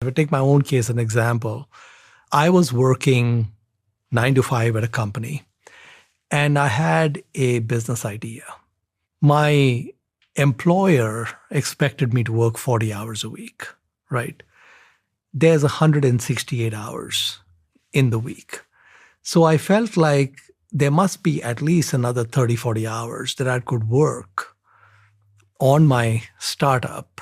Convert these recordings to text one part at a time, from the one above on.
If I take my own case as an example, I was working 9 to 5 at a company and I had a business idea. My employer expected me to work 40 hours a week, right? There's 168 hours in the week. So I felt like there must be at least another 30, 40 hours that I could work on my startup.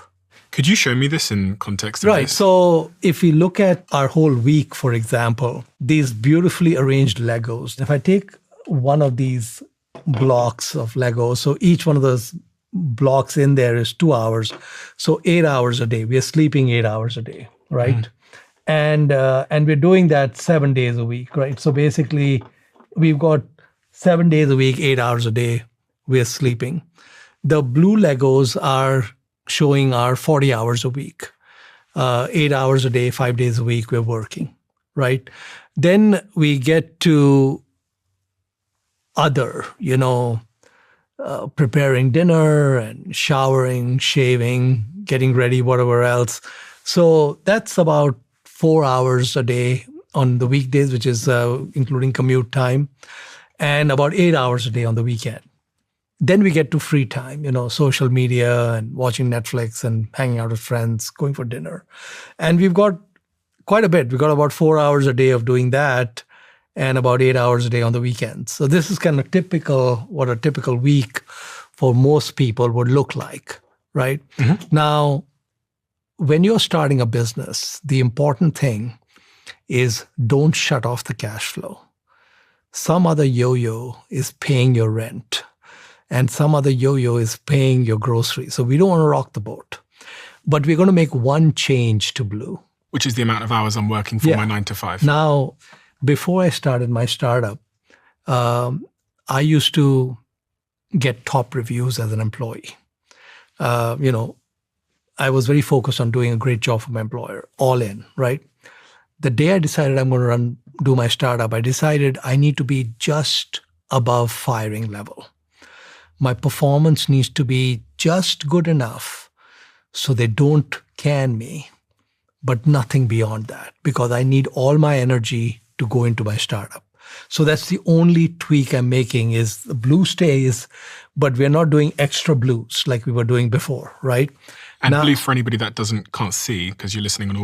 Could you show me this in context of Right. this? So if we look at our whole week, for example, these beautifully arranged Legos, if I take one of these blocks of Legos, so each one of those blocks in there is 2 hours. So 8 hours a day. We are sleeping 8 hours a day, right? And we're doing that 7 days a week, right? So basically, we've got 7 days a week, 8 hours a day, we're sleeping. The blue Legos are showing our 40 hours a week, 8 hours a day, 5 days a week, we're working, right? Then we get to other, preparing dinner and showering, shaving, getting ready, whatever else. So that's about 4 hours a day on the weekdays, which is including commute time, and about 8 hours a day on the weekend. Then we get to free time, social media and watching Netflix and hanging out with friends, going for dinner. And we've got quite a bit. We've got about 4 hours a day of doing that and about 8 hours a day on the weekends. So this is kind of what a typical week for most people would look like, right? Now, when you're starting a business, the important thing is don't shut off the cash flow. Some other yo-yo is paying your rent and some other yo-yo is paying your groceries. So we don't want to rock the boat. But we're going to make one change to Blue. Which is the amount of hours I'm working for my 9 to 5. Now, before I started my startup, I used to get top reviews as an employee. I was very focused on doing a great job for my employer, all in, right? The day I decided I'm going to do my startup, I decided I need to be just above firing level. My performance needs to be just good enough so they don't can me, but nothing beyond that, because I need all my energy to go into my startup. So that's the only tweak I'm making is the Blue stays, but we're not doing extra blues like we were doing before, right? And Blue, for anybody that can't see, because you're listening on